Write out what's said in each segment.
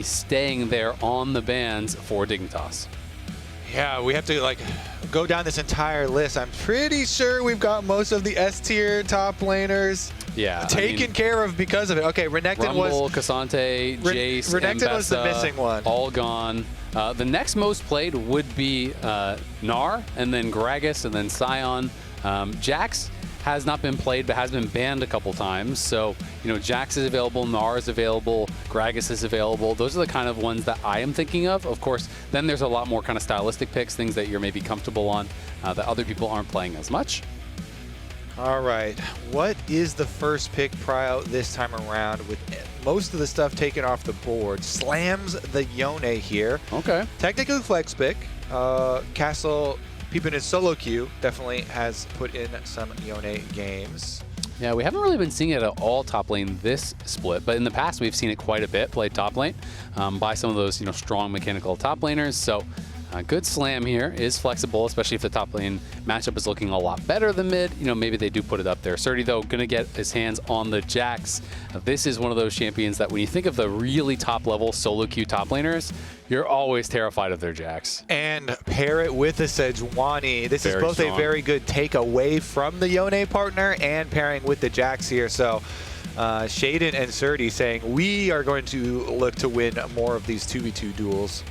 staying there on the bans for Dignitas. Yeah, we have to like go down this entire list. I'm pretty sure we've got most of the S tier top laners taken care of because of it. Okay, Renekton was Cassante, Jace, Renekton was the missing one. All gone. The next most played would be Gnar, and then Gragas, and then Sion. Jax has not been played, but has been banned a couple times. So, you know, Jax is available, Gnar is available, Gragas is available. Those are the kind of ones that I am thinking of. Of course, then there's a lot more kind of stylistic picks, things that you're maybe comfortable on that other people aren't playing as much. All right, what is the first pick Prio this time around with most of the stuff taken off the board? Slams the Yone here. Okay. Technically flex pick. Castle peeping in solo queue definitely has put in some Yone games. Yeah, we haven't really been seeing it at all top lane this split, but in the past we've seen it quite a bit played top lane by some of those, you know, strong mechanical top laners. So good slam here, is flexible, especially if the top lane matchup is looking a lot better than mid. You know, maybe they do put it up there. Srtty, though, gonna get his hands on the Jax. This is one of those champions that when you think of the really top level solo queue top laners, you're always terrified of their Jax. And pair it with a Sejuani. This is both a very good take away from the Yone partner and pairing with the Jax here. So Shaden and Srtty saying we are going to look to win more of these 2v2 duels.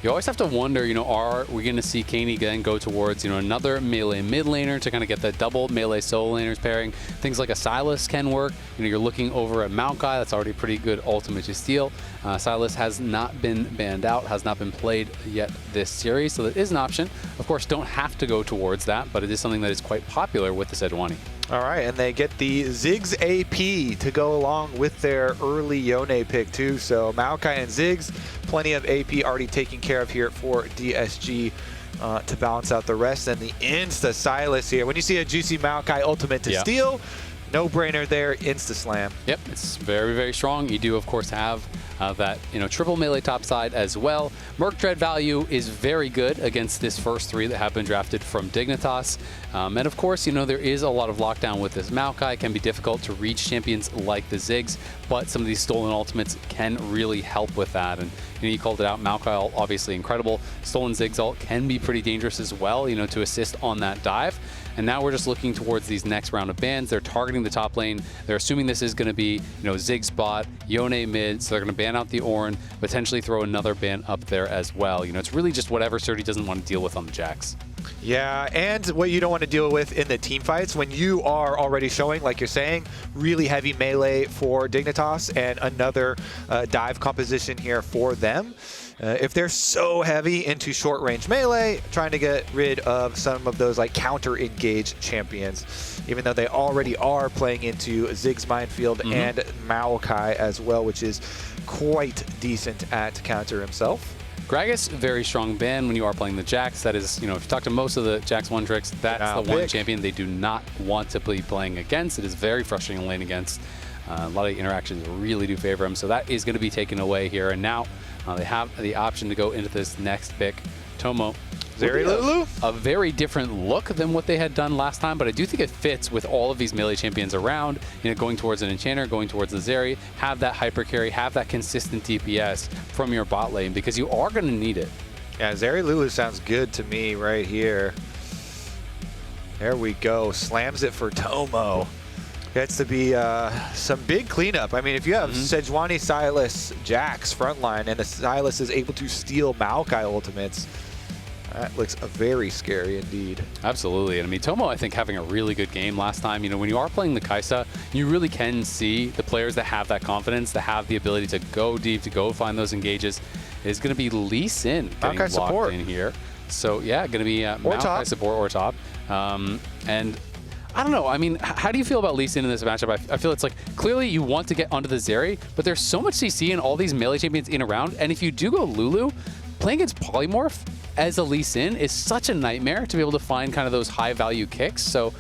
You always have to wonder, you know, are we going to see Keine then go towards, you know, another melee mid laner to kind of get the double melee solo laners pairing? Things like a Sylas can work. You know, you're looking over at Moakai. That's already pretty good ultimate to steal. Sylas has not been banned out, has not been played yet this series, so that is an option. Of course, don't have to go towards that, but it is something that is quite popular with the Sejuani. All right, and they get the Ziggs AP to go along with their early Yone pick too. So Moakai and Ziggs, plenty of AP already taken care of here for DSG to balance out the rest. And the insta Sylas here. When you see a juicy Moakai ultimate to steal, no brainer there, insta slam. Yep, it's very, very strong. You do, of course, have that, you know, triple melee top side as well. Merc Dread value is very good against this first three that have been drafted from Dignitas. And of course, you know, there is a lot of lockdown with this Moakai. It can be difficult to reach champions like the Ziggs, but some of these stolen ultimates can really help with that. And you know, you called it out, Moakai ult, obviously incredible. Stolen Ziggs ult can be pretty dangerous as well, you know, to assist on that dive. And now we're just looking towards these next round of bans. They're targeting the top lane. They're assuming this is going to be, you know, Ziggs bot, Yone mid, so they're going to ban out the Ornn, potentially throw another ban up there as well. You know, it's really just whatever Srtty doesn't want to deal with on the Jax. Yeah, and what you don't want to deal with in the team fights when you are already showing, like you're saying, really heavy melee for Dignitas and another dive composition here for them. If they're so heavy into short-range melee, trying to get rid of some of those like counter-engaged champions, even though they already are playing into Ziggs Minefield and Moakai as well, which is quite decent at counter himself. Gragas, very strong ban when you are playing the Jax. That is, you know, if you talk to most of the Jax one tricks, that's the one champion they do not want to be playing against. It is very frustrating to lane against. A lot of interactions really do favor him, so that is going to be taken away here. And now they have the option to go into this next pick. Tomo. Zeri Lulu? A very different look than what they had done last time, but I do think it fits with all of these melee champions around. You know, going towards an enchanter, going towards the Zeri, have that hyper carry, have that consistent DPS from your bot lane, because you are going to need it. Yeah, Zeri Lulu sounds good to me right here. There we go. Slams it for Tomo. Gets to be some big cleanup. I mean, if you have Sejuani, Sylas, Jax frontline, and the Sylas is able to steal Moakai ultimates, that looks very scary indeed. Absolutely. And I mean, Tomo, I think, having a really good game last time. You know, when you are playing the Kaisa, you really can see the players that have that confidence, that have the ability to go deep, to go find those engages, is going to be Lee Sin getting locked support in here. So, yeah, going to be Moakai support or top. And I don't know. I mean, how do you feel about Lee Sin in this matchup? I feel it's like, clearly you want to get onto the Zeri, but there's so much CC in all these melee champions in a round. And if you do go Lulu, playing against Polymorph as a Lee Sin is such a nightmare to be able to find kind of those high value kicks. So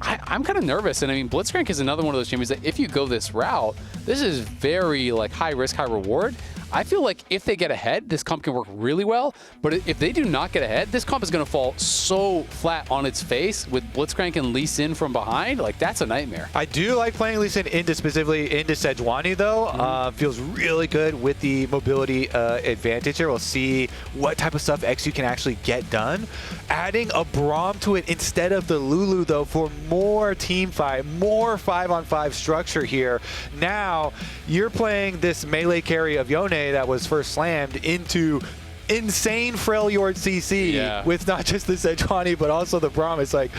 I'm kind of nervous. And I mean, Blitzcrank is another one of those champions that if you go this route, this is very like high risk, high reward. I feel like if they get ahead, this comp can work really well. But if they do not get ahead, this comp is going to fall so flat on its face with Blitzcrank and Lee Sin from behind. Like, that's a nightmare. I do like playing Lee Sin specifically into Sejuani, though. Feels really good with the mobility advantage here. We'll see what type of stuff eXyu can actually get done. Adding a Braum to it instead of the Lulu, though, for more team fight, more 5-on-5 structure here. Now, you're playing this melee carry of Yone that was first slammed into insane Freljord CC with not just the Sejuani, but also the Braum. It's like,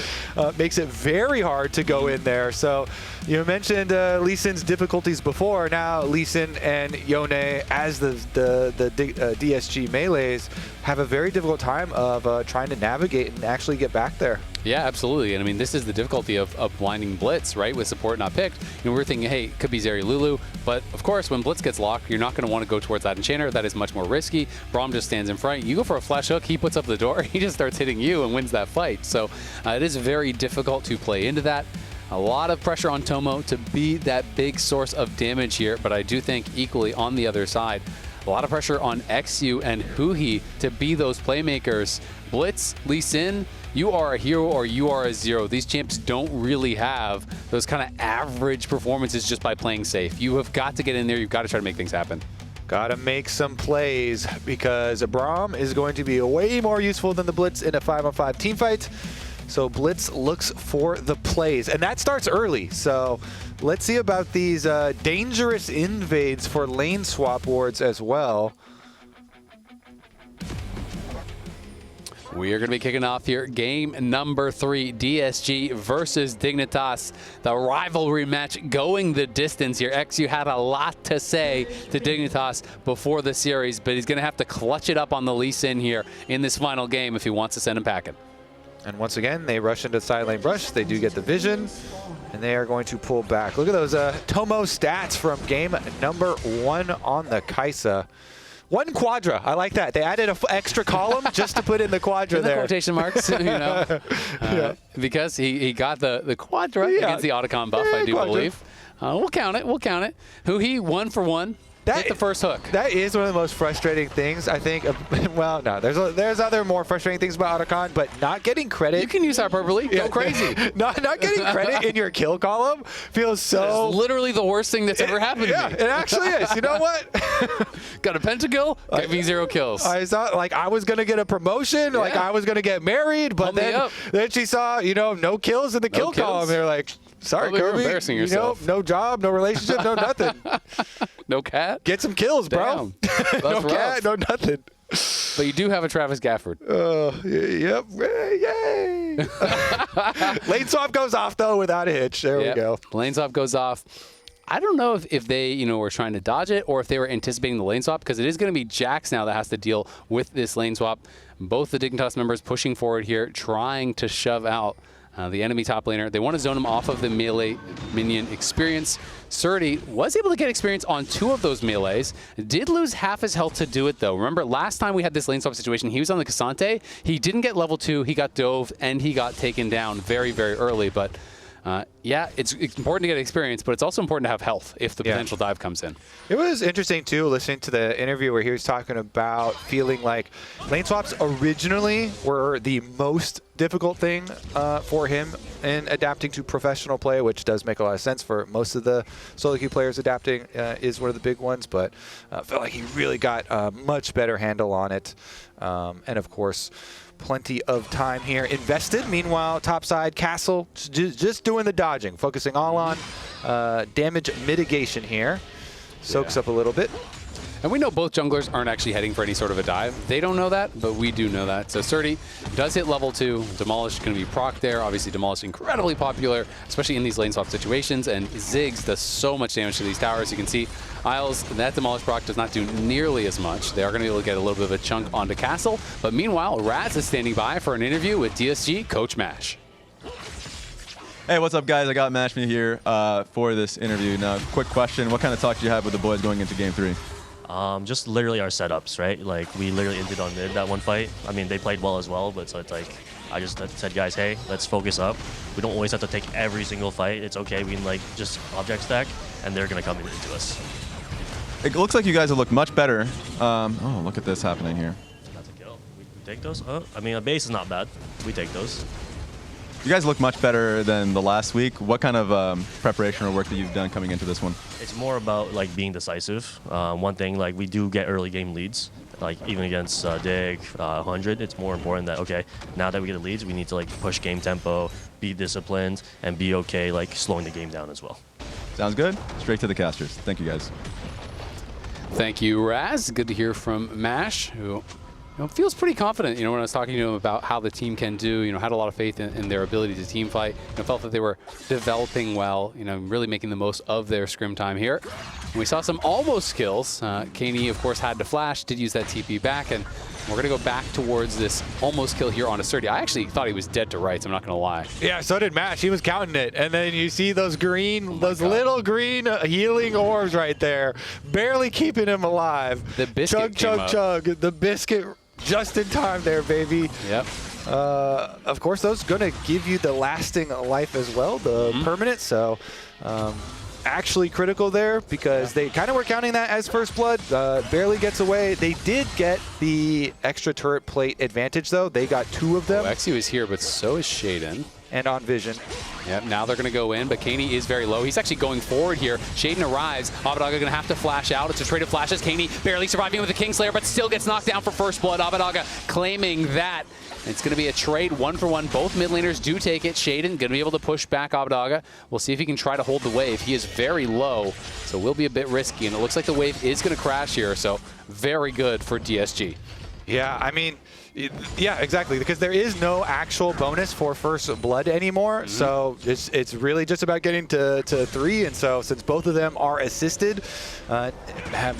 makes it very hard to go in there. So you mentioned Lee Sin's difficulties before. Now Lee Sin and Yone, as the DSG melees, have a very difficult time of trying to navigate and actually get back there. Yeah, absolutely. And I mean, this is the difficulty of blinding Blitz, right? With support not picked. You know, we're thinking, hey, it could be Zeri Lulu. But of course, when Blitz gets locked, you're not going to want to go towards that enchanter. That is much more risky. Braum just stands in front. You go for a flash hook, he puts up the door, he just starts hitting you and wins that fight. So it is very difficult to play into that. A lot of pressure on Tomo to be that big source of damage here. But I do think equally on the other side, a lot of pressure on eXyu and Huhi to be those playmakers. Blitz, Lee Sin, you are a hero or you are a zero. These champs don't really have those kind of average performances just by playing safe. You have got to get in there. You've got to try to make things happen. Got to make some plays because Braum is going to be way more useful than the Blitz in a 5-on-5 team fight. So Blitz looks for the plays, and that starts early. So let's see about these dangerous invades for lane swap wards as well. We are going to be kicking off here game number 3, DSG versus Dignitas. The rivalry match going the distance here. eXyu had a lot to say to Dignitas before the series, but he's going to have to clutch it up on the Lee Sin here in this final game if he wants to send him packing. And once again, they rush into the side lane brush. They do get the vision, and they are going to pull back. Look at those Tomo stats from game number 1 on the Kaisa. 1 quadra. I like that. They added an extra column just to put in the quadra there. Quotation marks, you know, because he got the quadra against the Otacon buff, I do believe. We'll count it. We'll count it. Huhi 1 for 1. Hit the first hook. That is one of the most frustrating things, I think. Well, no, there's other more frustrating things about Otacon, but not getting credit. You can use hyperbole. Go crazy. not getting credit in your kill column feels so. It's literally the worst thing that's ever happened to me. Yeah, it actually is. You know what? Got a pentakill, gave me 0 kills. I thought like I was gonna get a promotion, like I was gonna get married, but then she saw, you know, no kills in the kill column. They're like, sorry, Kirby, embarrassing yourself. No job, no relationship, no nothing. No cat? Get some kills, bro. No cat, no nothing. But you do have a Travis Gafford. Yep. Yay. Lane swap goes off, though, without a hitch. There we go. Lane swap goes off. I don't know if they, you know, were trying to dodge it or if they were anticipating the lane swap, because it is going to be Jax now that has to deal with this lane swap. Both the Dignitas members pushing forward here, trying to shove out the enemy top laner. They want to zone him off of the melee minion experience. Srtty was able to get experience on 2 of those melees. Did lose half his health to do it, though. Remember, last time we had this lane swap situation, he was on the Cassante. He didn't get level 2. He got dove, and he got taken down very, very early. But yeah, it's important to get experience, but it's also important to have health if the potential dive comes in. It was interesting, too, listening to the interview where he was talking about feeling like lane swaps originally were the most difficult thing for him in adapting to professional play, which does make a lot of sense for most of the solo queue players. Adapting is one of the big ones, but I felt like he really got a much better handle on it. And of course, plenty of time here invested. Meanwhile, topside, Castle just doing the dodging, focusing all on damage mitigation here. Soaks up a little bit. And we know both junglers aren't actually heading for any sort of a dive. They don't know that, but we do know that. So Srtty does hit level 2. Demolish going to be proc there. Obviously, Demolish incredibly popular, especially in these lane swap situations. And Ziggs does so much damage to these towers. You can see Isles, that Demolish proc does not do nearly as much. They are going to be able to get a little bit of a chunk onto Castle. But meanwhile, Raz is standing by for an interview with DSG Coach Mash. Hey, what's up, guys? I got Mashme here for this interview. Now, quick question. What kind of talk did you have with the boys going into Game 3? Just literally our setups, right? Like, we literally ended on mid that one fight. I mean, they played well as well, but so it's like, I just said, guys, hey, let's focus up. We don't always have to take every single fight. It's okay. We can, like, just object stack, and they're going to come into us. it looks like you guys have looked much better. Oh, look at this happening here. That's a kill. We take those? I mean, a base is not bad. We take those. You guys look much better than the last week. What kind of preparation or work that you've done coming into this one? It's more about like being decisive. One thing, like we do get early game leads. Like even against Dig 100, it's more important that, okay, now that we get the leads, we need to like push game tempo, be disciplined, and be okay like slowing the game down as well. Sounds good. Straight to the casters. Thank you, guys. Thank you, Raz. Good to hear from Mash, who feels pretty confident. When I was talking to him about how the team can do, had a lot of faith in their ability to team fight. Felt that they were developing well, really making the most of their scrim time here. And we saw some almost kills. Keine, of course, had to flash, did use that TP back, and we're going to go back towards this almost kill here on a Srtty. I actually thought he was dead to rights, I'm not going to lie. Yeah, so did Mash. He was counting it. And then you see those green, little green healing orbs right there, barely keeping him alive. The biscuit chug. The biscuit just in time there, baby. Yep. Of course, those going to give you the lasting life as well, the permanent. So actually critical there because they kind of were counting that as first blood. Barely gets away. They did get the extra turret plate advantage, though. They got 2 of them. eXyu is here, but so is Shaden. And on Vision. Yep, now they're going to go in, but Keine is very low. He's actually going forward here. Shaden arrives. Abbedage going to have to flash out. It's a trade of flashes. Keine barely surviving with the Kingslayer, but still gets knocked down for first blood. Abbedage claiming that. It's going to be a trade 1-for-1. Both mid laners do take it. Shaden going to be able to push back Abbedage. We'll see if he can try to hold the wave. He is very low, so will be a bit risky, and it looks like the wave is going to crash here, so very good for DSG. Yeah, I mean, yeah, exactly, because there is no actual bonus for first blood anymore, so it's really just about getting to 3, and so since both of them are assisted,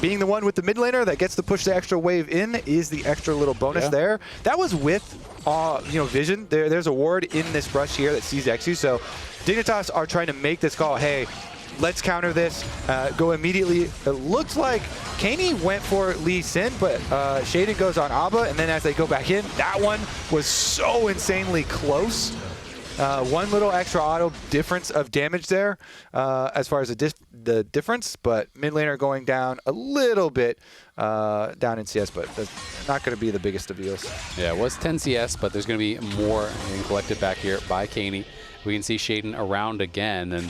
being the one with the mid laner that gets to push the extra wave in is the extra little bonus there. That was with Vision. There's a ward in this brush here that sees eXyu, so Dignitas are trying to make this call, hey, let's counter this, go immediately. It looks like Keine went for Lee Sin, but Shaden goes on Abba, and then as they go back in, that one was so insanely close. One little extra auto difference of damage there as far as the difference, but mid laner going down a little bit down in CS, but that's not going to be the biggest of deals. Yeah, it was 10 CS, but there's going to be more being collected back here by Keine. We can see Shaden around again, and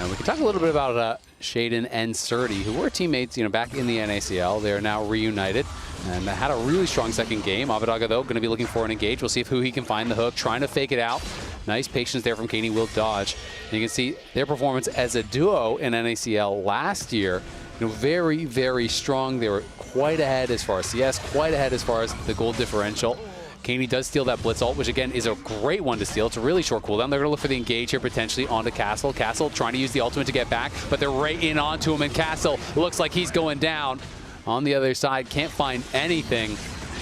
we can talk a little bit about Shaden and Srtty, who were teammates, back in the NACL. They are now reunited and had a really strong second game. Abbedage, though, going to be looking for an engage. We'll see if Huhi can find the hook, trying to fake it out. Nice patience there from Keine, will dodge. And you can see their performance as a duo in NACL last year. Very, very strong. They were quite ahead as far as CS, quite ahead as far as the gold differential. Keine does steal that Blitz ult, which again is a great one to steal. It's a really short cooldown. They're going to look for the engage here potentially onto Castle. Castle trying to use the ultimate to get back, but they're right in onto him, and Castle looks like he's going down. On the other side, can't find anything.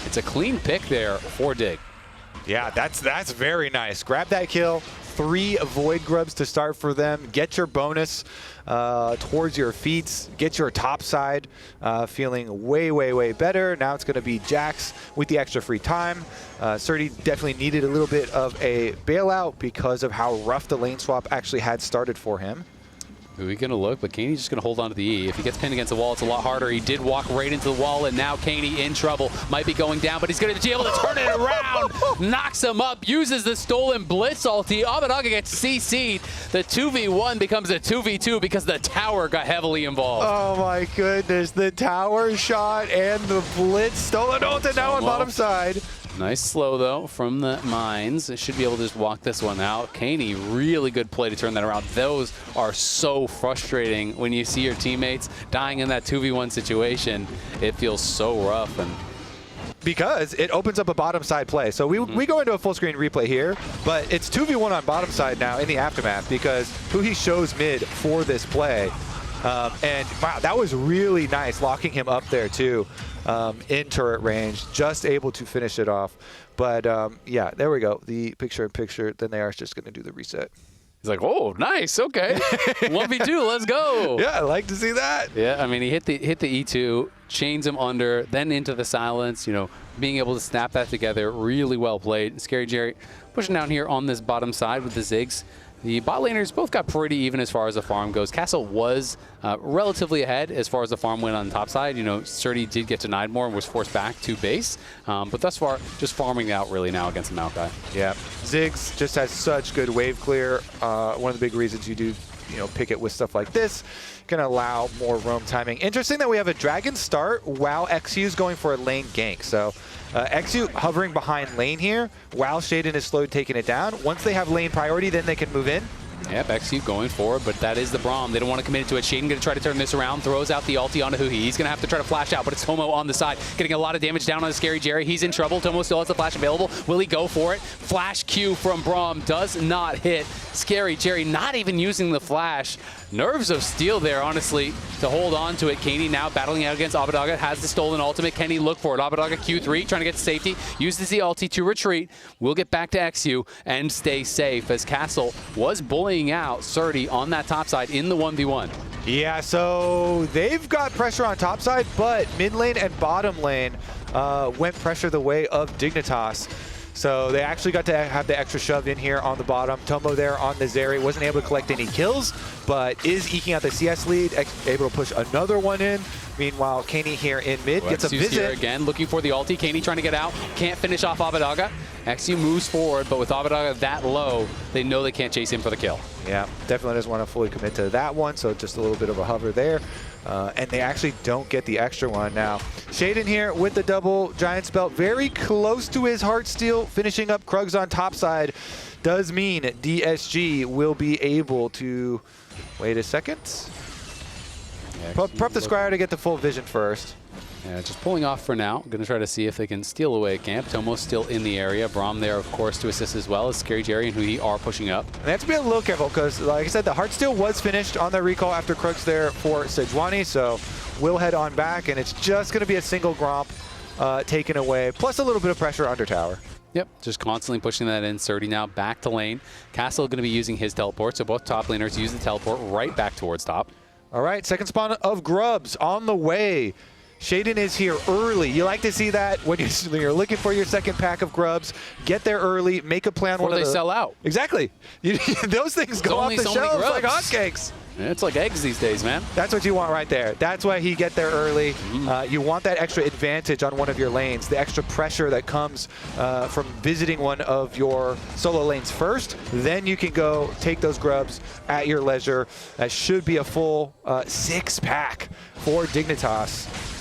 It's a clean pick there for Dig. Yeah, that's very nice. Grab that kill. 3 Void Grubs to start for them. Get your bonus towards your feet. Get your top side feeling way, way, way better. Now it's going to be Jax with the extra free time. Srtty definitely needed a little bit of a bailout because of how rough the lane swap actually had started for him. Huhi going to look, but Kaine's just going to hold on to the E. If he gets pinned against the wall, it's a lot harder. He did walk right into the wall, and now Keine in trouble. Might be going down, but he's going to be able to turn it around. Knocks him up, uses the stolen Blitz ulti. Abbedage gets CC'd. The 2v1 becomes a 2v2 because the tower got heavily involved. Oh my goodness, the tower shot and the Blitz stolen ult, and now on bottom side. Nice slow, though, from the mines. Should be able to just walk this one out. Keine, really good play to turn that around. Those are so frustrating when you see your teammates dying in that 2v1 situation. It feels so rough. And because it opens up a bottom side play. So we go into a full screen replay here, but it's 2v1 on bottom side now in the aftermath because Huhi shows mid for this play. And wow, that was really nice, locking him up there too. In turret range, just able to finish it off. But yeah, there we go. The picture-in-picture, then they are just going to do the reset. He's like, oh, nice, okay. 1v2, let's go. Yeah, I like to see that. Yeah, I mean, he hit the E2, chains him under, then into the silence, being able to snap that together, really well played. ScaryJerry pushing down here on this bottom side with the Ziggs. The bot laners both got pretty even as far as the farm goes. Castle was relatively ahead as far as the farm went on the top side. You know, Srtty did get denied more and was forced back to base. But thus far, just farming out really now against the Moakai. Yeah, Ziggs just has such good wave clear. One of the big reasons you do, pick it with stuff like this, can allow more roam timing. Interesting that we have a dragon start while eXyu is going for a lane gank. So eXyu hovering behind lane here while Shaden is slowed taking it down. Once they have lane priority, then they can move in. Yep, eXyu going forward, but that is the Braum. They don't want to commit to it. Shaden going to try to turn this around, throws out the ulti onto Huhi. He's going to have to try to flash out, but it's Tomo on the side, getting a lot of damage down on the ScaryJerry. He's in trouble. Tomo still has the flash available. Will he go for it? Flash Q from Braum does not hit. ScaryJerry not even using the flash. Nerves of steel there, honestly, to hold on to it. Keine now battling out against Abbedage, has the stolen ultimate. Can he look for it? Abbedage Q3, trying to get to safety, uses the ulti to retreat. We'll get back to eXyu and stay safe as Castle was bullying out Srtty on that top side in the 1v1. Yeah, so they've got pressure on top side, but mid lane and bottom lane went pressure the way of Dignitas. So they actually got to have the extra shove in here on the bottom. Tomo there on the Zeri wasn't able to collect any kills, but is eking out the CS lead, able to push another one in. Meanwhile, Keine here in mid gets a visit. Here again, looking for the ulti. Keine trying to get out, can't finish off Abbedage. eXyu moves forward, but with Abbedage that low, they know they can't chase him for the kill. Yeah, definitely doesn't want to fully commit to that one, so just a little bit of a hover there. And they actually don't get the extra one now. Shaden here with the double giant spell, very close to his Heartsteel, finishing up Krugs on top side. Does mean DSG will be able to, wait a second. Yeah, prep the Scryer to get the full vision first. Yeah, just pulling off for now. Going to try to see if they can steal away camp. Tomo's still in the area. Braum there, of course, to assist as well as ScaryJerry and Huhi are pushing up. And they have to be a little careful because, like I said, the Heartsteel was finished on their recall after Krugs there for Sejuani, so we'll head on back, and it's just going to be a single Gromp taken away, plus a little bit of pressure under tower. Yep, just constantly pushing that in. Srtty now back to lane. Castle going to be using his teleport, so both top laners use the teleport right back towards top. All right, second spawn of Grubs on the way. Shaden is here early. You like to see that when you're looking for your second pack of Grubs. Get there early, make a plan. Before they sell out. Exactly. Those things go off the shelves like hotcakes. Yeah, it's like eggs these days, man. That's what you want right there. That's why he get there early. You want that extra advantage on one of your lanes, the extra pressure that comes from visiting one of your solo lanes first. Then you can go take those Grubs at your leisure. That should be a full 6-pack for Dignitas.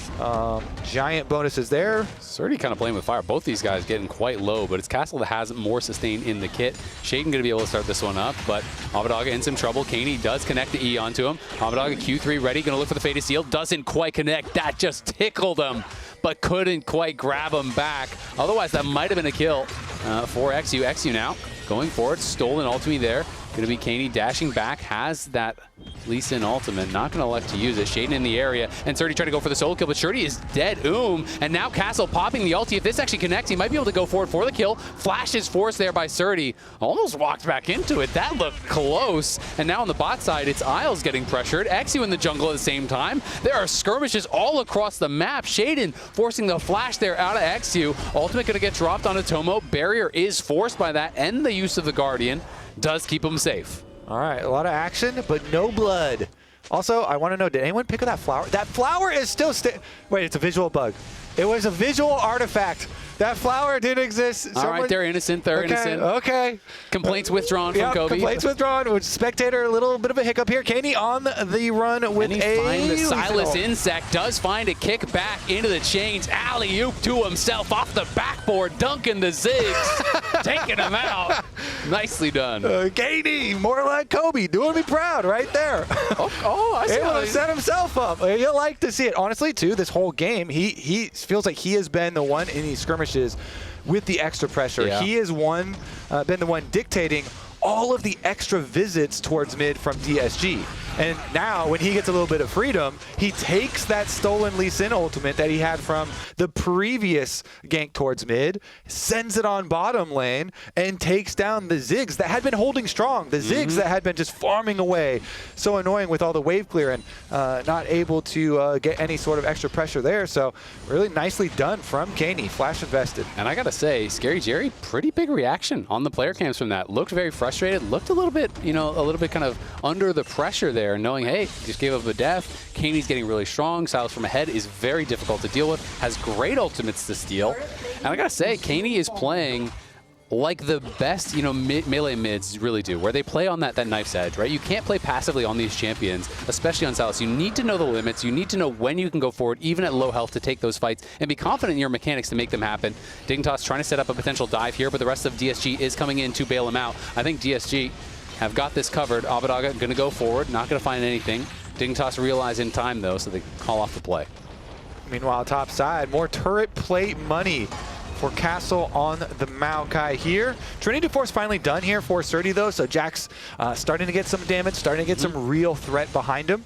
Giant bonuses there. Srtty kind of playing with fire. Both these guys getting quite low, but it's Castle that has more sustain in the kit. Shaden going to be able to start this one up, but Abbedage in some trouble. Keine does connect the E onto him. Abbedage Q3 ready, going to look for the Faded Seal. Doesn't quite connect. That just tickled him, but couldn't quite grab him back. Otherwise, that might have been a kill for eXyu. eXyu now going forward. Stolen ultimate there. Going to be Keine dashing back, has that Lee Sin ultimate, not going to elect to use it. Shaden in the area, and Srtty trying to go for the solo kill, but Srtty is dead. And now Castle popping the ulti. If this actually connects, he might be able to go forward for the kill. Flash is forced there by Srtty. Almost walked back into it. That looked close. And now on the bot side, it's Isles getting pressured. eXyu in the jungle at the same time. There are skirmishes all across the map. Shaden forcing the flash there out of eXyu. Ultimate going to get dropped onto Tomo. Barrier is forced by that, and the use of the Guardian does keep him safe. All right, a lot of action, but no blood. Also, I want to know, did anyone pick up that flower? That flower is still wait, it's a visual bug. It was a visual artifact. That flower didn't exist. All right, they're innocent. They're innocent. Okay. Complaints withdrawn from Kobe. Complaints withdrawn. Which spectator, a little bit of a hiccup here. Keine on the run with and he finds the Sylas insect. Does find a kick back into the chains. Alley-oop to himself off the backboard. Dunking the Ziggs. Taking him out. Nicely done. Keine, more like Kobe. Doing me proud right there. I see. Able to set himself up. You'll like to see it. Honestly, too, this whole game, he feels like he has been the one in these skirmishes with the extra pressure. Yeah. He has been the one dictating all of the extra visits towards mid from DSG. And now, when he gets a little bit of freedom, he takes that stolen Lee Sin ultimate that he had from the previous gank towards mid, sends it on bottom lane, and takes down the Ziggs that had been holding strong. The Ziggs that had been just farming away. So annoying with all the wave clear and not able to get any sort of extra pressure there. So really nicely done from Keine, flash invested. And I gotta say, ScaryJerry, pretty big reaction on the player cams from that. Looked very frustrated, looked a little bit, you know, a little bit kind of under the pressure there, knowing, hey, just gave up a death. Kaine's getting really strong. Sylas from ahead is very difficult to deal with, has great ultimates to steal. And I gotta say, Keine is playing like the best, you know, melee mids really do, where they play on that knife's edge, right? You can't play passively on these champions, especially on Sylas. You need to know the limits. You need to know when you can go forward, even at low health, to take those fights and be confident in your mechanics to make them happen. Dignitas trying to set up a potential dive here, but the rest of DSG is coming in to bail him out. I think DSG have got this covered. Abbedage going to go forward, not going to find anything. Dignitas realize in time, though, so they call off the play. Meanwhile, top side, more turret plate money for Castle on the Moakai here. Trinity Force finally done here for Srtty though, so Jack's starting to get some damage, starting to get some real threat behind him.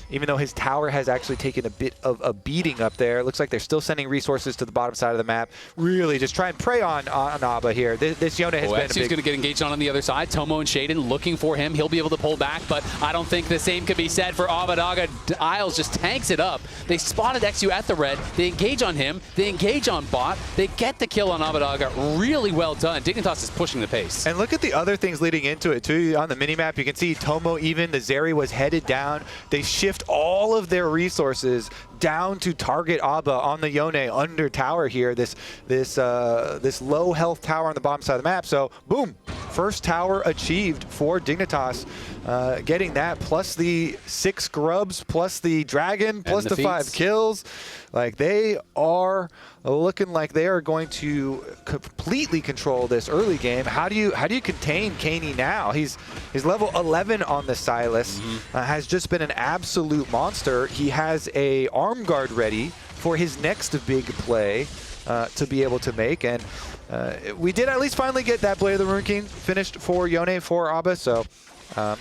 Even though his tower has actually taken a bit of a beating up there. It looks like they're still sending resources to the bottom side of the map. Really just try and prey on Abba here. This Yone has been a big... eXyu's going to get engaged on the other side. Tomo and Shaden looking for him. He'll be able to pull back, but I don't think the same could be said for Abbedage. Isles just tanks it up. They spotted eXyu at the red. They engage on him. They engage on bot. They get the kill on Abbedage. Really well done. Dignitas is pushing the pace. And look at the other things leading into it too. On the minimap, you can see Tomo even, the Zeri was headed down. They shift all of their resources down to target Abba on the Yone under tower here, this low health tower on the bottom side of the map. So boom, first tower achieved for Dignitas, getting that plus the 6 grubs, plus the dragon, plus the 5 kills. Like, they are looking like they are going to completely control this early game. How do you contain Keine now? He's level 11 on the Sylas, has just been an absolute monster. He has a arm guard ready for his next big play to be able to make, and we did at least finally get that Blade of the Ruin King finished for Yone, for Abba, so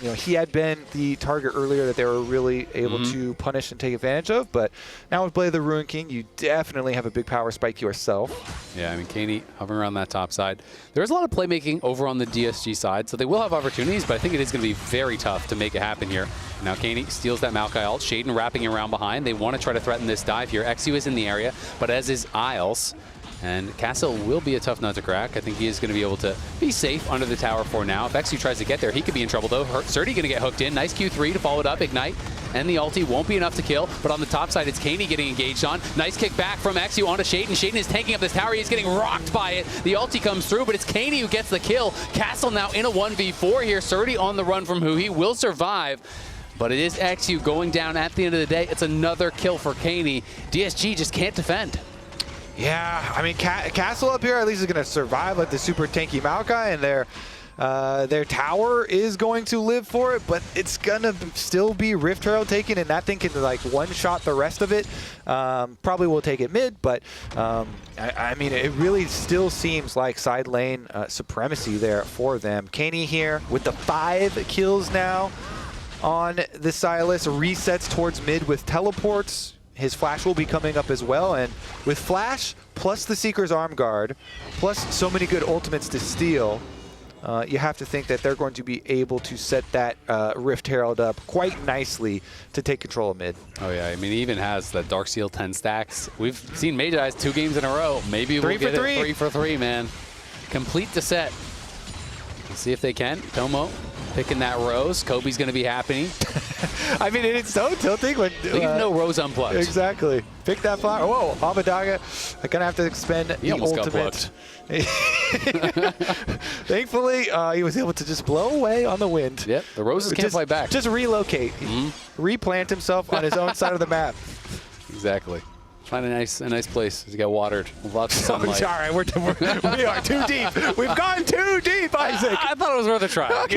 you know, he had been the target earlier that they were really able to punish and take advantage of, but now with Blade of the Ruin King, you definitely have a big power spike yourself. Yeah, I mean, Keine hovering around that top side. There's a lot of playmaking over on the DSG side, so they will have opportunities, but I think it is going to be very tough to make it happen here. Now Keine steals that Moakai ult, Shaden wrapping around behind. They want to try to threaten this dive here. eXyu is in the area, but as is Isles. And Castle will be a tough nut to crack. I think he is going to be able to be safe under the tower for now. If eXyu tries to get there, he could be in trouble though. Srtty going to get hooked in. Nice Q3 to follow it up, Ignite. And the ulti won't be enough to kill. But on the top side, it's Keine getting engaged on. Nice kick back from eXyu onto Shaden. Shaden is tanking up this tower. He's getting rocked by it. The ulti comes through, but it's Keine who gets the kill. Castle now in a 1v4 here. Srtty on the run from Huhi will survive. But it is eXyu going down at the end of the day. It's another kill for Keine. DSG just can't defend. Yeah, I mean, Castle up here at least is going to survive like the super tanky Moakai, and their tower is going to live for it, but it's going to still be Rift Herald taken, and that thing can like one-shot the rest of it. Probably will take it mid, but I mean, it really still seems like side lane supremacy there for them. Keine here with the 5 kills now on the Sylas, resets towards mid with teleports. His flash will be coming up as well, and with flash plus the Seeker's arm guard, plus so many good ultimates to steal, you have to think that they're going to be able to set that Rift Herald up quite nicely to take control of mid. Oh yeah, I mean, he even has that Darksteel 10 stacks. We've seen Magi's 2 games in a row. Maybe we'll get it 3 for 3, man. Complete the set. Let's see if they can. Tomo picking that Rose. Kobe's going to be happy. I mean, it's so tilting when... Leave no Rose unplugged. Exactly. Pick that flower. Whoa, Abbedage, I'm going to have to expend the ultimate. Thankfully, he was able to just blow away on the wind. Yep, the Roses can't fight back. Just relocate. Replant himself on his own side of the map. Exactly. Find a nice place to get watered. Lots of sunlight. All right, we are too deep. We've gone too deep, Isaac. I thought it was worth a try. Okay,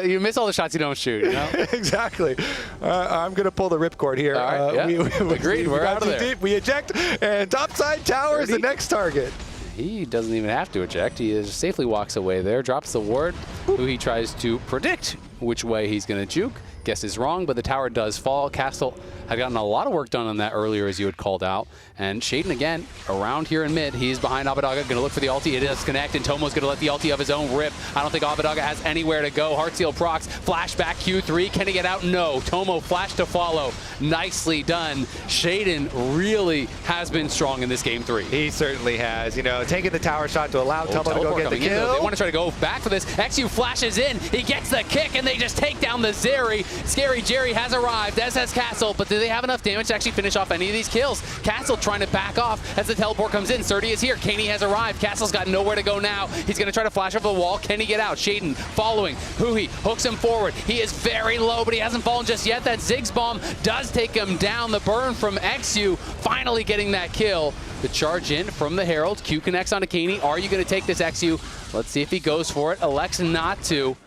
you miss all the shots you don't shoot. You know? Exactly. I'm gonna pull the ripcord here. All right, agreed. We're out of there. Deep. We eject, and topside tower is the next target. He doesn't even have to eject. He just safely walks away there, drops the ward, who he tries to predict which way he's going to juke. Guess is wrong, but the tower does fall. Castle had gotten a lot of work done on that earlier, as you had called out. And Shaden, again, around here in mid. He's behind Abbedage, going to look for the ulti. It does connect, and Tomo's going to let the ulti of his own rip. I don't think Abbedage has anywhere to go. Heartseal procs, flashback Q3. Can he get out? No. Tomo flash to follow. Nicely done. Shaden really has been strong in this game 3. He certainly has. You know, taking the tower shot to allow Tomo to go get the kill. They want to try to go back for this. eXyu flashes in. He gets the kick, and they just take down the Zeri. ScaryJerry has arrived, as has Castle, but do they have enough damage to actually finish off any of these kills? Castle trying to back off as the teleport comes in. Srtty is here. Keine has arrived. Castle's got nowhere to go now. He's going to try to flash off the wall. Can he get out? Shaden following. Huhi hooks him forward. He is very low, but he hasn't fallen just yet. That Ziggs bomb does take him down. The burn from eXyu finally getting that kill. The charge in from the Herald. Q connects onto Keine. Are you going to take this eXyu? Let's see if he goes for it. Elects not to.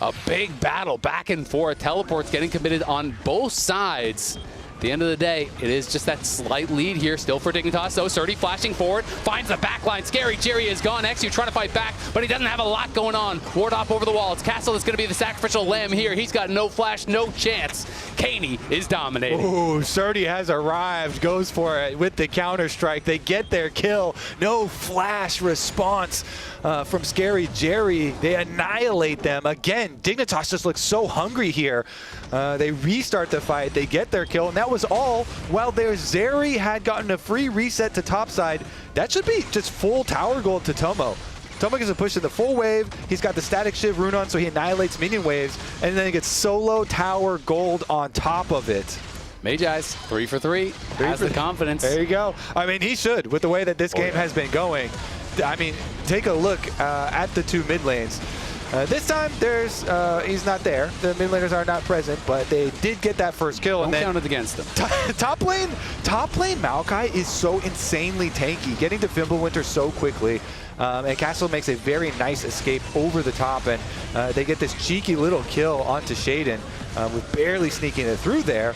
A big battle back and forth. Teleports getting committed on both sides. At the end of the day, it is just that slight lead here still for Dignitas. So Srtty flashing forward, finds the backline. ScaryJerry is gone. eXyu trying to fight back, but he doesn't have a lot going on. Ward off over the wall. It's Castle that's going to be the sacrificial lamb here. He's got no flash, no chance. Keine is dominating. Ooh, Srtty has arrived, goes for it with the counter strike. They get their kill. No flash response from ScaryJerry. They annihilate them. Again, Dignitas just looks so hungry here. They restart the fight. They get their kill, and that was all while their Zeri had gotten a free reset to topside. That should be just full tower gold to Tomo. Tomo gets a push to the full wave. He's got the static shiv rune on, so he annihilates minion waves, and then he gets solo tower gold on top of it. Magi's 3 for 3. Has the confidence. There you go. I mean, he should, with the way that this game has been going. I mean, take a look at the two mid lanes. This time, he's not there. The mid laners are not present, but they did get that first kill. Don't count it against them. Top lane Moakai is so insanely tanky, getting to Fimbulwinter so quickly. And Castle makes a very nice escape over the top, and they get this cheeky little kill onto Shaden with barely sneaking it through there.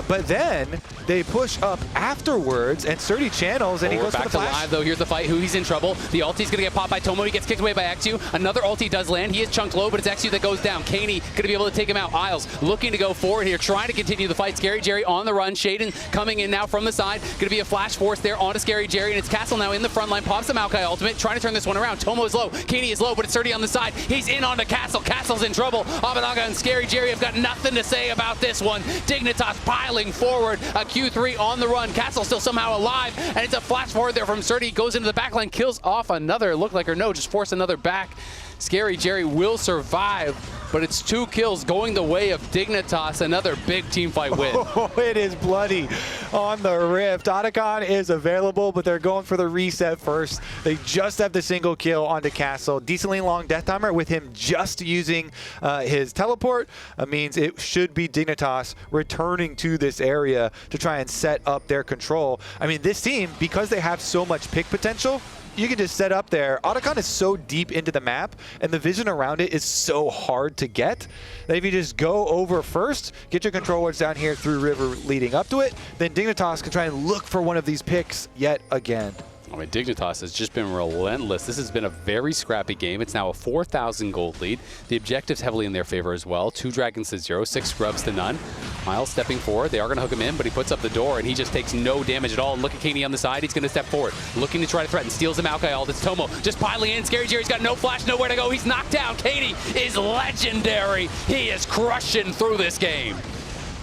But then they push up afterwards, and Srtty channels, and he goes for the flash. Back to live, though. Here's the fight. Huhi's in trouble. The ulti's going to get popped by Tomo. He gets kicked away by eXyu. Another ulti does land. He is chunked low, but it's eXyu that goes down. Keine going to be able to take him out. Isles looking to go forward here, trying to continue the fight. ScaryJerry on the run. Shaden coming in now from the side. Going to be a flash force there onto ScaryJerry, and it's Castle now in the front line. Pops the Moakai ultimate, trying to turn this one around. Tomo is low. Keine is low, but it's Srtty on the side. He's in onto Castle. Castle's in trouble. Abbedage and ScaryJerry have got nothing to say about this one. Dignitas piling forward. A Q3 on the run. Castle still somehow alive, and it's a flash forward there from Srtty. Goes into the backline, kills off another. Look like or no, just force another back. ScaryJerry will survive, but it's 2 kills going the way of Dignitas. Another big team fight win. Oh, it is bloody on the rift. Otacon is available, but they're going for the reset first. They just have the single kill onto Castle. Decently long death timer with him just using his teleport means it should be Dignitas returning to this area to try and set up their control. I mean, this team, because they have so much pick potential, you can just set up there. Otacon is so deep into the map, and the vision around it is so hard to get, that if you just go over first, get your control wards down here through river leading up to it, then Dignitas can try and look for one of these picks yet again. I mean, Dignitas has just been relentless. This has been a very scrappy game. It's now a 4,000 gold lead. The objective's heavily in their favor as well. 2 dragons to 0, 6 scrubs to none. Miles stepping forward. They are going to hook him in, but he puts up the door, and he just takes no damage at all. And look at Keine on the side. He's going to step forward, looking to try to threaten. Steals him Moakai ult. It's Tomo just piling in. ScaryJerry's got no flash, nowhere to go. He's knocked down. Keine is legendary. He is crushing through this game.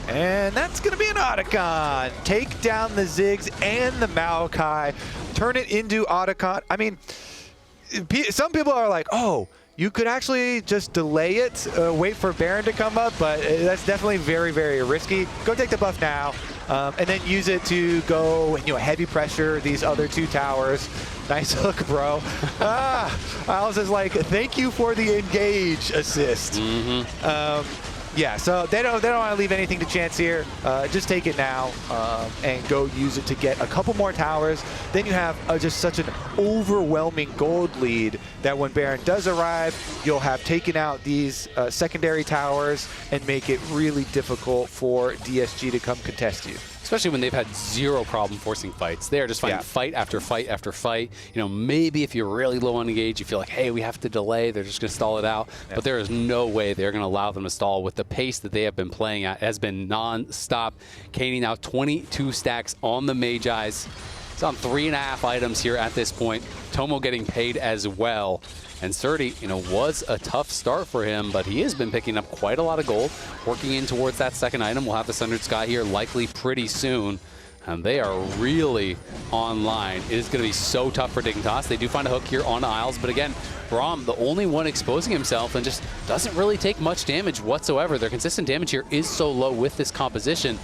And that's going to be an Otacon. Take down the Ziggs and the Moakai. Turn it into Otacon. I mean, some people are like, oh, you could actually just delay it, wait for Baron to come up, but that's definitely very, very risky. Go take the buff now, and then use it to go, heavy pressure these other 2 towers. Nice hook, bro. Isles is like, thank you for the engage assist. Yeah, so they don't want to leave anything to chance here. Just take it now and go use it to get a couple more towers. Then you have just such an overwhelming gold lead that when Baron does arrive, you'll have taken out these secondary towers and make it really difficult for DSG to come contest you. especially when they've had zero problem forcing fights. They're just finding fight after fight after fight. You know, maybe if you're really low on engage, you feel like, hey, we have to delay. They're just going to stall it out. But there is no way they're going to allow them to stall with the pace that they have been playing at. It has been non-stop. Keine now 22 stacks on the Magi's. It's on 3.5 items here at this point. Tomo getting paid as well. And Srtty, you know, was a tough start for him, but he has been picking up quite a lot of gold. Working in towards that second item. We'll have the Sundered Sky here likely pretty soon. And they are really online. It is going to be so tough for Dignitas. They do find a hook here on Isles, but again, Braum, the only one exposing himself and just doesn't really take much damage whatsoever. Their consistent damage here is so low with this composition.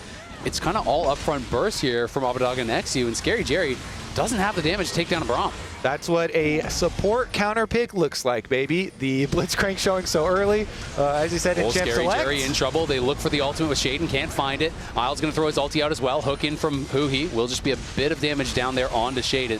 It's kind of all upfront burst here from Abbedage and eXyu, and ScaryJerry doesn't have the damage to take down a Braum. That's what a support counter pick looks like, baby. The Blitzcrank showing so early. As you said, in champ select. ScaryJerry in trouble. They look for the ultimate with Shade and can't find it. Isles going to throw his ulti out as well. Hook in from Huhi. Will just be a bit of damage down there onto Shade.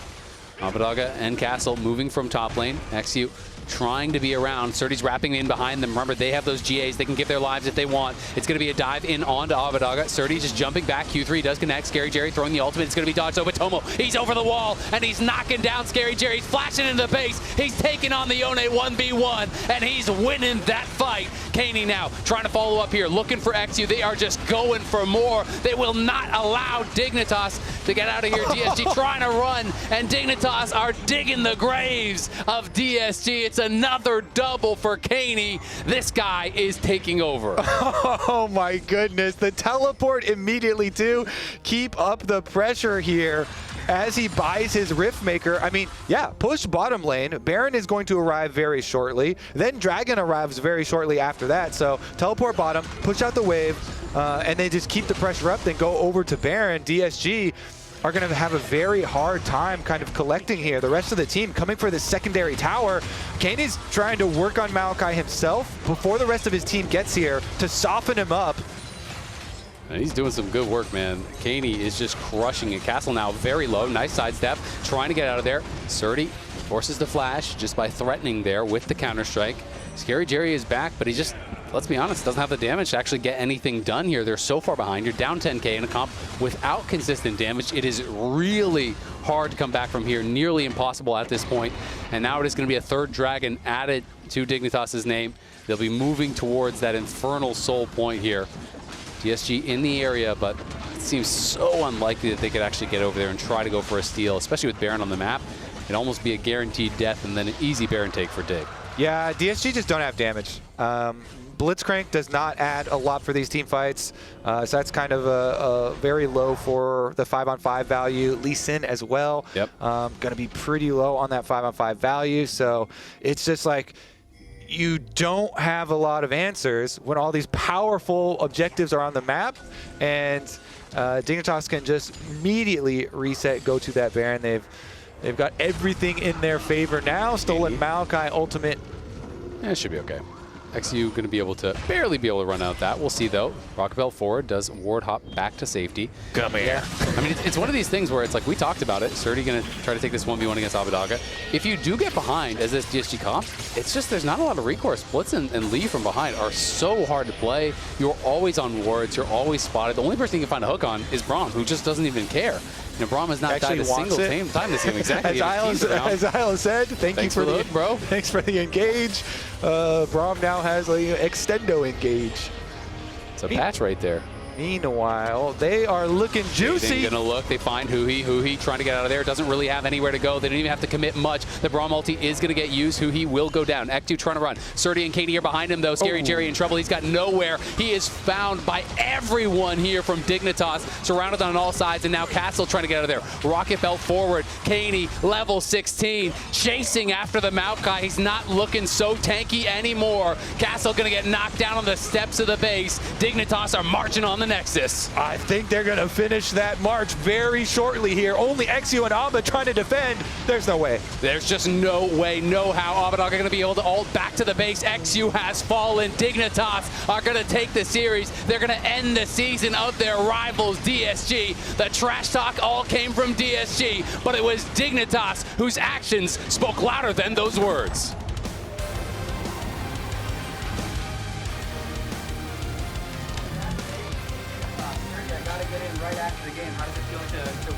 Abbedage and Castle moving from top lane. eXyu trying to be around. Srtty's wrapping in behind them. Remember, they have those GAs. They can give their lives if they want. It's going to be a dive in onto Abbedage. Srtty just jumping back. Q3 does connect. ScaryJerry throwing the ultimate. It's going to be dodged over. Tomo, he's over the wall, and he's knocking down ScaryJerry. He's flashing into the base. He's taking on the Yone 1v1, and he's winning that fight. Keine now trying to follow up here, looking for eXyu. They are just going for more. They will not allow Dignitas to get out of here. DSG trying to run, and Dignitas are digging the graves of DSG. It's another double for Keine. This guy is taking over. Oh my goodness. The teleport immediately too. Keep up the pressure here as he buys his Riftmaker. I mean, yeah, push bottom lane. Baron is going to arrive very shortly. Then Dragon arrives very shortly after that. So teleport bottom, push out the wave, and they just keep the pressure up, then go over to Baron. DSG are going to have a very hard time kind of collecting here. The rest of the team coming for the secondary tower. Kaine's trying to work on Moakai himself before the rest of his team gets here to soften him up. And he's doing some good work, man. Keine is just crushing it. Castle now very low. Nice sidestep. Trying to get out of there. Srtty forces the flash just by threatening there with the counter-strike. ScaryJerry is back, but he just, let's be honest, doesn't have the damage to actually get anything done here. They're so far behind. You're down 10K in a comp without consistent damage. It is really hard to come back from here. Nearly impossible at this point. And now it is going to be a third dragon added to Dignitas' name. They'll be moving towards that infernal soul point here. DSG in the area, but it seems so unlikely that they could actually get over there and try to go for a steal, especially with Baron on the map. It'd almost be a guaranteed death and then an easy Baron take for Dig. Yeah, DSG just don't have damage. Blitzcrank does not add a lot for these team fights, so that's kind of a very low for the 5-on-5 value. Lee Sin as well, gonna be pretty low on that 5-on-5 value, so it's just like, you don't have a lot of answers when all these powerful objectives are on the map, and Dignitas can just immediately reset, go to that Baron. They've got everything in their favor now. Stolen Moakai ultimate. Yeah, it should be okay. eXyu going to be able to, barely be able to run out that. We'll see though. Rockabelle forward does ward hop back to safety. Come here. I mean, it's one of these things where it's like, we talked about it. Srtty going to try to take this 1v1 against Abbedage. If you do get behind as this DSG comp, it's just there's not a lot of recourse. Blitz and Lee from behind are so hard to play. You're always on wards. You're always spotted. The only person you can find a hook on is Braum, who just doesn't even care. You know, Braum has not died a single time this game. Exactly. As Azael said, thanks for the look, bro. Thanks for the engage. Braum now has a extendo engage. It's a patch right there. Meanwhile, they are looking juicy. They're gonna look. They find Huhi. Huhi trying to get out of there. Doesn't really have anywhere to go. They don't even have to commit much. The Braum ulti is gonna get used. Huhi will go down. eXyu trying to run. Srtty and Keine are behind him though. ScaryJerry in trouble. He's got nowhere. He is found by everyone here from Dignitas. Surrounded on all sides, and now Castle trying to get out of there. Rocket Belt forward. Keine level 16, chasing after the Moakai. He's not looking so tanky anymore. Castle gonna get knocked down on the steps of the base. Dignitas are marching on the nexus. I think they're going to finish that march very shortly here. Only eXyu and Abba trying to defend. There's no way. There's just no way, no how. Abbedage are going to be able to ult back to the base. eXyu has fallen. Dignitas are going to take the series. They're going to end the season of their rivals, DSG. The trash talk all came from DSG, but it was Dignitas whose actions spoke louder than those words. Gotta get in right after the game.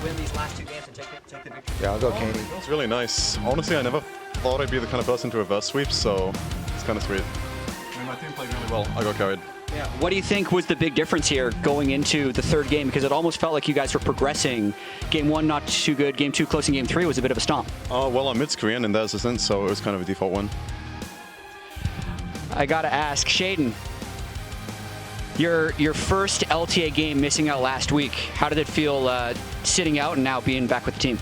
win these last 2 games and take the victory? Yeah, I'll go Keine. It's really nice. Honestly, I never thought I'd be the kind of person to reverse sweep, so it's kind of sweet. I mean, my team played really well. I got carried. Yeah. What do you think was the big difference here going into the 3rd game? Because it almost felt like you guys were progressing. Game 1 not too good, Game 2 close, and Game 3 was a bit of a stomp. Well, I'm mid-Korean in theirs isn't, so it was kind of a default win. I gotta ask, Shaden, your first LTA game missing out last week. How did it feel sitting out and now being back with the team?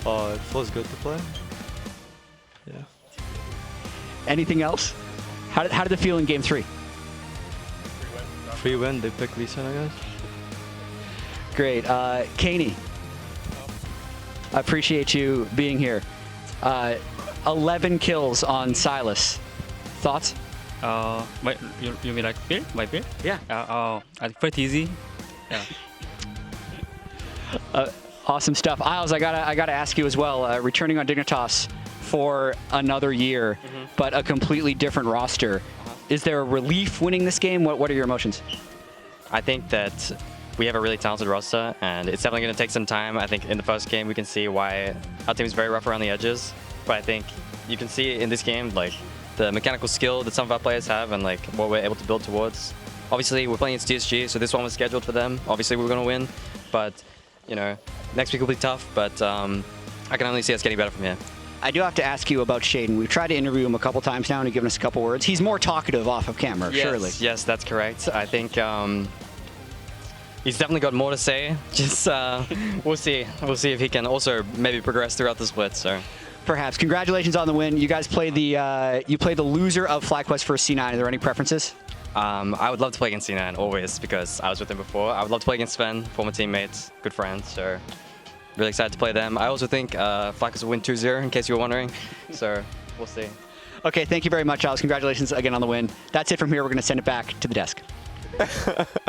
It feels good to play. Yeah. Anything else? How did it feel in Game 3? Free win, they picked Lee Sin, I guess. Great. Keine, I appreciate you being here. 11 kills on Sylas. Thoughts? You mean like build? My build? Yeah. Quite easy. Yeah. Awesome stuff. Isles, I gotta ask you as well. Returning on Dignitas for another year, but a completely different roster. Is there a relief winning this game? What are your emotions? I think that we have a really talented roster, and it's definitely going to take some time. I think in the first game we can see why our team is very rough around the edges, but I think you can see in this game like the mechanical skill that some of our players have and like what we're able to build towards. Obviously we're playing against DSG, so this one was scheduled for them. Obviously we're going to win, but you know, next week will be tough, but I can only see us getting better from here. I do have to ask you about Shaden. We've tried to interview him a couple times now and he's given us a couple words. He's more talkative off of camera, surely. Yes, that's correct. I think he's definitely got more to say. Just we'll see. We'll see if he can also maybe progress throughout the split. So perhaps. Congratulations on the win. You guys played the loser of FlyQuest versus C9. Are there any preferences? I would love to play against C9 always because I was with him before. I would love to play against Sven, former teammates, good friends. So really excited to play them. I also think FlyQuest will win 2-0 in case you were wondering. So we'll see. Okay, thank you very much, Alice. Congratulations again on the win. That's it from here. We're going to send it back to the desk.